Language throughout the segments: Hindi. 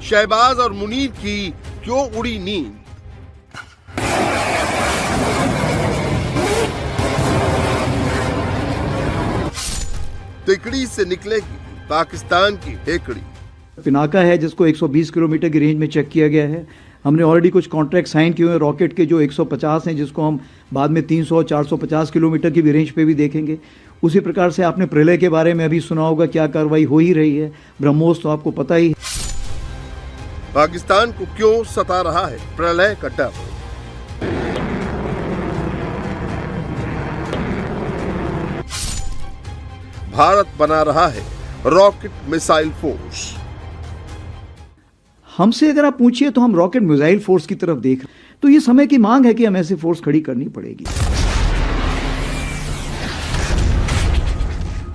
शहबाज और मुनीर की क्यों उड़ी नींद? तिकड़ी से निकलेगी पाकिस्तान की हेकड़ी। पिनाका है जिसको 120 किलोमीटर की रेंज में चेक किया गया है। हमने ऑलरेडी कुछ कॉन्ट्रैक्ट साइन किए हुए रॉकेट के जो 150 हैं, जिसको हम बाद में 300-450 किलोमीटर की भी रेंज पे भी देखेंगे। उसी प्रकार से आपने प्रलय के बारे में अभी सुना होगा, क्या कार्रवाई हो ही रही है। ब्रह्मोस तो आपको पता ही। पाकिस्तान को क्यों सता रहा है प्रलय का डर? भारत बना रहा है रॉकेट मिसाइल फोर्स। हमसे अगर आप पूछिए तो हम रॉकेट मिसाइल फोर्स की तरफ देख रहे हैं, तो ये समय की मांग है कि हमें ऐसी फोर्स खड़ी करनी पड़ेगी।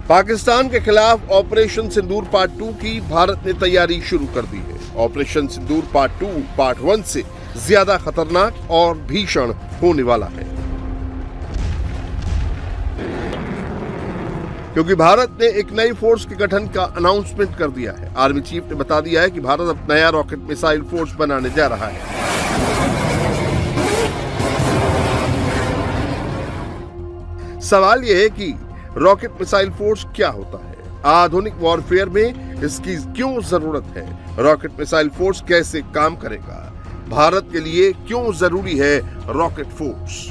पाकिस्तान के खिलाफ ऑपरेशन सिंदूर पार्ट 2 की भारत ने तैयारी शुरू कर दी है। ऑपरेशन सिंदूर पार्ट 2 पार्ट 1 से ज्यादा खतरनाक और भीषण होने वाला है, क्योंकि भारत ने एक नई फोर्स के गठन का अनाउंसमेंट कर दिया है। आर्मी चीफ ने बता दिया है कि भारत अब नया रॉकेट मिसाइल फोर्स बनाने जा रहा है। सवाल यह है कि रॉकेट मिसाइल फोर्स क्या होता है, आधुनिक वॉरफेयर में इसकी क्यों जरूरत है, रॉकेट मिसाइल फोर्स कैसे काम करेगा, भारत के लिए क्यों जरूरी है रॉकेट फोर्स।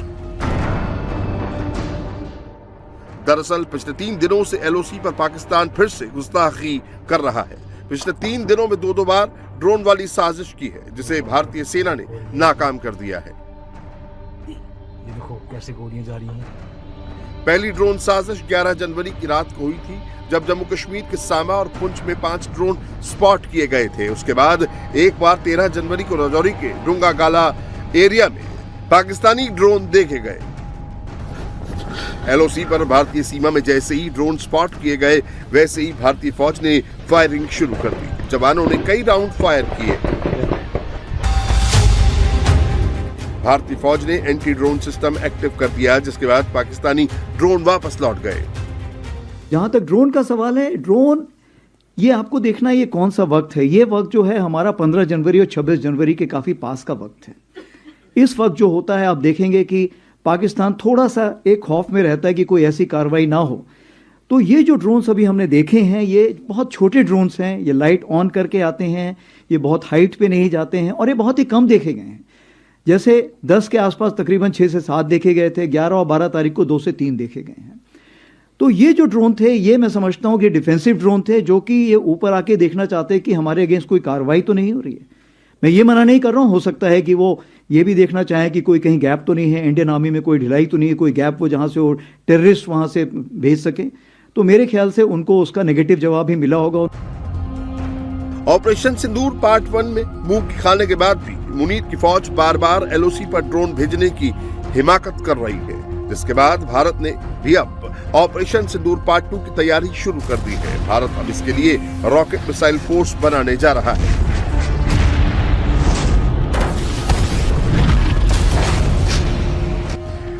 दरअसल पिछले 3 दिनों से एलओसी पर पाकिस्तान फिर से गुस्ताखी कर रहा है। पिछले 3 दिनों में 2 बार ड्रोन वाली साजिश की है, जिसे भारतीय सेना ने नाकाम कर दिया है। ये देखो कैसे गोलियां जा रही हैं। पहली ड्रोन साजिश 11 जनवरी की रात को हुई थी, जब जम्मू कश्मीर के सामा और पुंछ में 5 ड्रोन स्पॉट किए गए थे। उसके बाद एक बार 13 जनवरी को राजौरी के डुंगा गाला एरिया में पाकिस्तानी ड्रोन देखे गए। एलओसी पर भारतीय सीमा में जैसे ही ड्रोन स्पॉट किए गए, वैसे ही भारतीय फौज ने फायरिंग शुरू कर दी। जवानों ने कई राउंड फायर किए। भारतीय फौज ने एंटी ड्रोन सिस्टम एक्टिव कर दिया, जिसके बाद पाकिस्तानी ड्रोन वापस लौट गए। जहां तक ड्रोन का सवाल है, ड्रोन ये आपको देखना ये कौन सा वक्त है। ये वक्त जो है हमारा 15 जनवरी और 26 जनवरी के काफी पास का वक्त है। इस वक्त जो होता है, आप देखेंगे कि पाकिस्तान थोड़ा सा एक खौफ में रहता है कि कोई ऐसी कार्रवाई ना हो। तो ये जो ड्रोन्स अभी हमने देखे हैं, ये बहुत छोटे ड्रोन्स हैं। ये लाइट ऑन करके आते हैं, ये बहुत हाइट पे नहीं जाते हैं, और ये बहुत ही कम देखे गए हैं। जैसे 10 के आसपास तकरीबन 6 से 7 देखे गए थे, 11 और 12 तारीख को 2 से 3 देखे गए हैं। तो ये जो ड्रोन थे, ये मैं समझता हूँ कि डिफेंसिव ड्रोन थे, जो कि ये ऊपर आके देखना चाहते हैं कि हमारे अगेंस्ट कोई कार्रवाई तो नहीं हो रही है। मैं ये मना नहीं कर रहा हूँ, हो सकता है कि वो ये भी देखना चाहें कि कोई कहीं गैप तो नहीं है, इंडियन आर्मी में कोई ढिलाई तो नहीं है, कोई गैप वो जहाँ से वो टेररिस्ट वहाँ से भेज सके। तो मेरे ख्याल से उनको उसका नेगेटिव जवाब भी मिला होगा। ऑपरेशन सिंदूर पार्ट 1 में मुंह खाने के बाद भी मुनीर की फौज बार बार एलओसी पर ड्रोन भेजने की हिमाकत कर रही है, जिसके बाद भारत ने भी अब ऑपरेशन सिंदूर पार्ट 2 की तैयारी शुरू कर दी है। भारत अब इसके लिए रॉकेट मिसाइल फोर्स बनाने जा रहा है।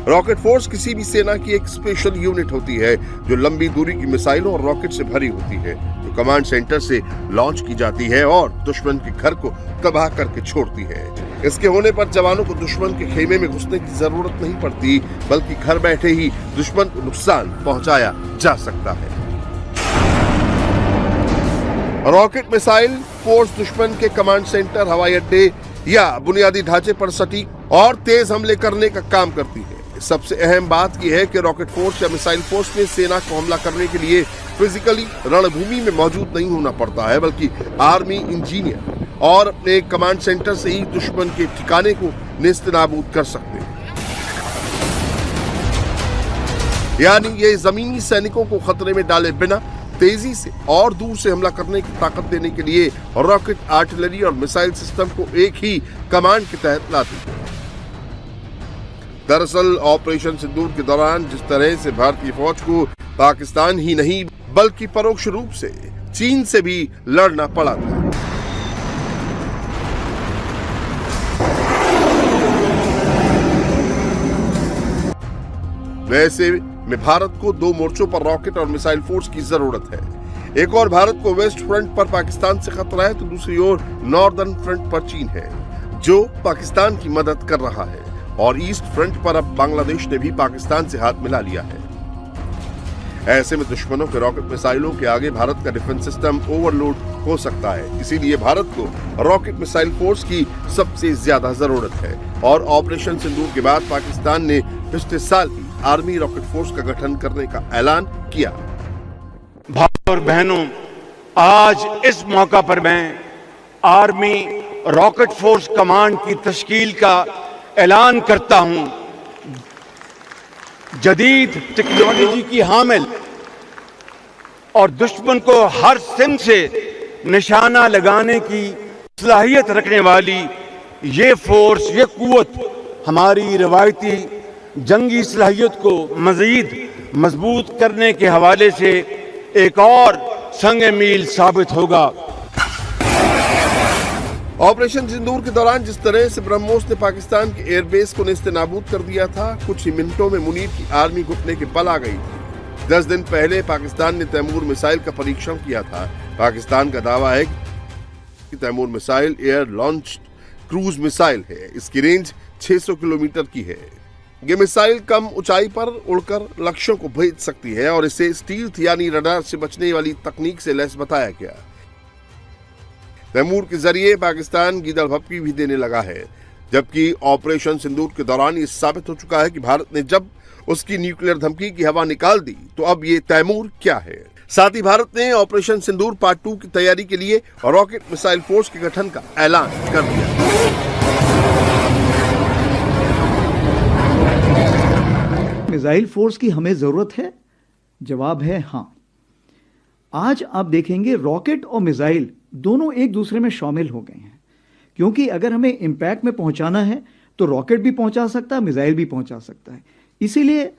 रॉकेट फोर्स किसी भी सेना की एक स्पेशल यूनिट होती है, जो लंबी दूरी की मिसाइलों और रॉकेट से भरी होती है, जो कमांड सेंटर से लॉन्च की जाती है और दुश्मन के घर को तबाह करके छोड़ती है। इसके होने पर जवानों को दुश्मन के खेमे में घुसने की जरूरत नहीं पड़ती, बल्कि घर बैठे ही दुश्मन को नुकसान पहुंचाया जा सकता है। रॉकेट मिसाइल फोर्स दुश्मन के कमांड सेंटर, हवाई अड्डे या बुनियादी ढांचे पर सटीक और तेज हमले करने का काम करती है। सबसे अहम बात यह है कि रॉकेट फोर्स या मिसाइल फोर्स में सेना को हमला करने के लिए फिजिकली रणभूमि में मौजूद नहीं होना पड़ता है, बल्कि आर्मी इंजीनियर और अपने कमांड सेंटर से ही दुश्मन के ठिकाने को नेस्तनाबूद कर सकते हैं। यानी ये जमीनी सैनिकों को खतरे में डाले बिना तेजी से और दूर से हमला करने की ताकत देने के लिए रॉकेट, आर्टिलरी और मिसाइल सिस्टम को एक ही कमांड के तहत लाती है। दरअसल ऑपरेशन सिंदूर के दौरान जिस तरह से भारतीय फौज को पाकिस्तान ही नहीं बल्कि परोक्ष रूप से चीन से भी लड़ना पड़ा था। वैसे में भारत को 2 मोर्चों पर रॉकेट और मिसाइल फोर्स की जरूरत है। एक और भारत को वेस्ट फ्रंट पर पाकिस्तान से खतरा है तो दूसरी ओर नॉर्दर्न फ्रंट पर चीन है जो पाकिस्तान की मदद कर रहा है और ईस्ट फ्रंट पर अब बांग्लादेश ने भी पाकिस्तान से हाथ मिला लिया है। ऐसे में दुश्मनों के रॉकेट मिसाइलों के आगे भारत का डिफेंस सिस्टम ओवरलोड हो सकता है। इसीलिए भारत को रॉकेट मिसाइल फोर्स की सबसे ज्यादा जरूरत है और ऑपरेशन सिंदूर के बाद पाकिस्तान ने पिछले साल ही आर्मी रॉकेट फोर्स का गठन करने का ऐलान किया। भाइयों और बहनों, आज इस मौका पर मैं आर्मी रॉकेट फोर्स कमांड की तश्कील का ऐलान करता हूं। जदीद टेक्नोलॉजी की हामिल और दुश्मन को हर सिम से निशाना लगाने की सलाहियत रखने वाली ये फोर्स, ये कुव्वत हमारी रवायती जंगी सलाहियत को मजीद मजबूत करने के हवाले से एक और संग मील साबित होगा। ऑपरेशन सिंदूर के दौरान जिस तरह से ब्रह्मोस ने पाकिस्तान के एयरबेस को नेस्तनाबूद कर दिया था, कुछ ही मिनटों में मुनीर की आर्मी घुटने के बल आ गई थी। 10 दिन पहले पाकिस्तान ने तैमूर मिसाइल का परीक्षण किया था। पाकिस्तान का दावा है कि Taimur missile air launch cruise missile है। इसकी रेंज 600 किलोमीटर की है। ये मिसाइल कम ऊंचाई पर उड़कर लक्ष्यों को भेज सकती है और इसे स्टील्थ यानी रडार से बचने वाली तकनीक से लैस बताया गया। तैमूर के जरिए पाकिस्तान गीदड़ भपकी भी देने लगा है, जबकि ऑपरेशन सिंदूर के दौरान ये साबित हो चुका है कि भारत ने जब उसकी न्यूक्लियर धमकी की हवा निकाल दी तो अब ये तैमूर क्या है। साथ ही भारत ने ऑपरेशन सिंदूर पार्ट 2 की तैयारी के लिए रॉकेट मिसाइल फोर्स के गठन का ऐलान कर दिया। मिसाइल फोर्स की हमें जरूरत है? जवाब है हां। आज आप देखेंगे रॉकेट और मिसाइल दोनों एक दूसरे में शामिल हो गए हैं, क्योंकि अगर हमें इंपैक्ट में पहुंचाना है तो रॉकेट भी पहुंचा सकता है, मिसाइल भी पहुंचा सकता है। इसीलिए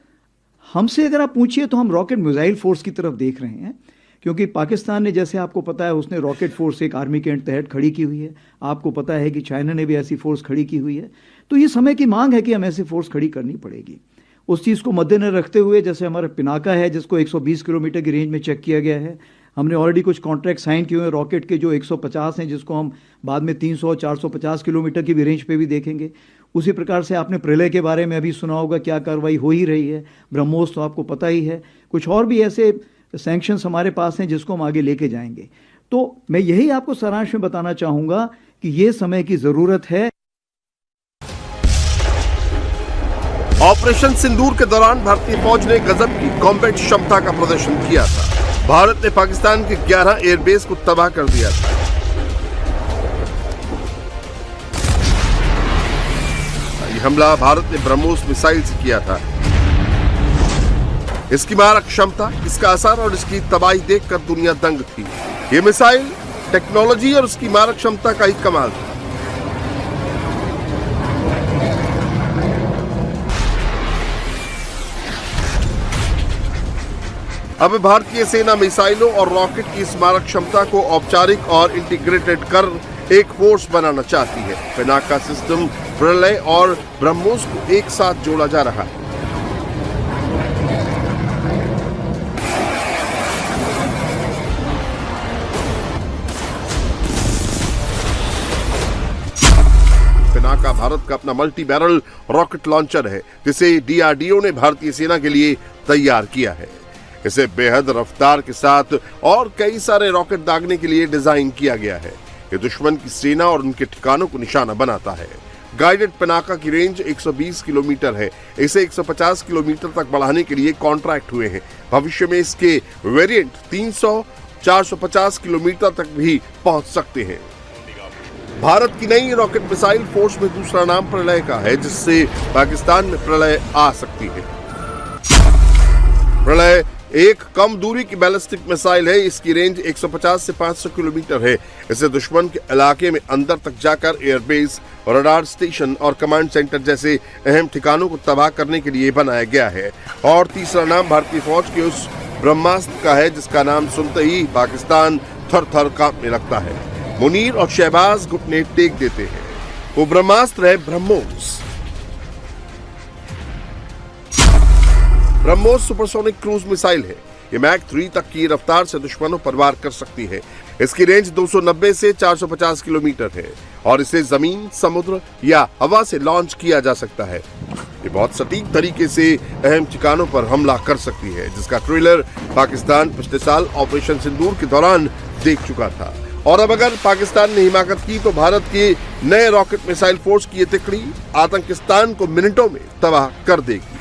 हमसे अगर आप पूछिए तो हम रॉकेट मिसाइल फोर्स की तरफ देख रहे हैं, क्योंकि पाकिस्तान ने, जैसे आपको पता है, उसने रॉकेट फोर्स एक आर्मी के तहत खड़ी की हुई है। आपको पता है कि चाइना ने भी ऐसी फोर्स खड़ी की हुई है। तो ये समय की मांग है कि हमें ऐसी फोर्स खड़ी करनी पड़ेगी। उस चीज़ को मद्देनजर रखते हुए, जैसे हमारा पिनाका है जिसको 120 किलोमीटर की रेंज में चेक किया गया है, हमने ऑलरेडी कुछ कॉन्ट्रैक्ट साइन किए हुए हैं रॉकेट के जो 150 हैं, जिसको हम बाद में 300-450 किलोमीटर की भी रेंज पे भी देखेंगे। उसी प्रकार से आपने प्रलय के बारे में अभी सुना होगा, क्या कार्रवाई हो ही रही है। ब्रह्मोस तो आपको पता ही है। कुछ और भी ऐसे सैंक्शंस हमारे पास हैं जिसको हम आगे लेके जाएंगे। तो मैं यही आपको सारांश में बताना चाहूँगा कि ये समय की ज़रूरत है। ऑपरेशन सिंदूर के दौरान भारतीय फौज ने गजब की कॉम्बैट क्षमता का प्रदर्शन किया था। भारत ने पाकिस्तान के 11 एयरबेस को तबाह कर दिया था। यह हमला भारत ने ब्रह्मोस मिसाइल से किया था। इसकी मारक क्षमता, इसका असर और इसकी तबाही देखकर दुनिया दंग थी। यह मिसाइल टेक्नोलॉजी और उसकी मारक क्षमता का ही कमाल था। अब भारतीय सेना मिसाइलों और रॉकेट की स्मारक क्षमता को औपचारिक और इंटीग्रेटेड कर एक फोर्स बनाना चाहती है। पिनाका सिस्टम, प्रलय और ब्रह्मोस को एक साथ जोड़ा जा रहा है। पिनाका भारत का अपना मल्टी बैरल रॉकेट लॉन्चर है, जिसे डीआरडीओ ने भारतीय सेना के लिए तैयार किया है। इसे बेहद रफ्तार के साथ और कई सारे रॉकेट दागने के लिए डिजाइन किया गया है। ये दुश्मन की सेना और उनके ठिकानों को निशाना बनाता है। गाइडेड पिनाका की रेंज 120 किलोमीटर है। इसे 150 किलोमीटर तक बढ़ाने के लिए कॉन्ट्रैक्ट हुए हैं। भविष्य में इसके वेरिएंट 300-450 किलोमीटर तक भी पहुंच सकते हैं। भारत की नई रॉकेट मिसाइल फोर्स में दूसरा नाम प्रलय का है, जिससे पाकिस्तान में प्रलय आ सकती है। प्रलय एक कम दूरी की बैलिस्टिक मिसाइल है। इसकी रेंज 150 से 500 किलोमीटर है। इसे दुश्मन के इलाके में अंदर तक जाकर एयरबेस, रडार स्टेशन और कमांड सेंटर जैसे अहम ठिकानों को तबाह करने के लिए बनाया गया है। और तीसरा नाम भारतीय फौज के उस ब्रह्मास्त्र का है, जिसका नाम सुनते ही पाकिस्तान थर थर कांपने लगता है। मुनीर और शहबाज घुटने टेक देते हैं। वो ब्रह्मास्त्र है BrahMos. BrahMos supersonic cruise missile है। ये मैक 3 तक की रफ्तार से दुश्मनों पर वार कर सकती है। इसकी रेंज 290 से 450 किलोमीटर है और इसे जमीन, समुद्र या हवा से लॉन्च किया जा सकता है। ये बहुत सटीक तरीके से अहम ठिकानों पर हमला कर सकती है, जिसका ट्रेलर पाकिस्तान पिछले साल ऑपरेशन सिंदूर के दौरान देख चुका था। और अब अगर पाकिस्तान ने हिमाकत की तो भारत के नए रॉकेट मिसाइल फोर्स की ये तिकड़ी आतंकिस्तान को मिनटों में तबाह कर देगी।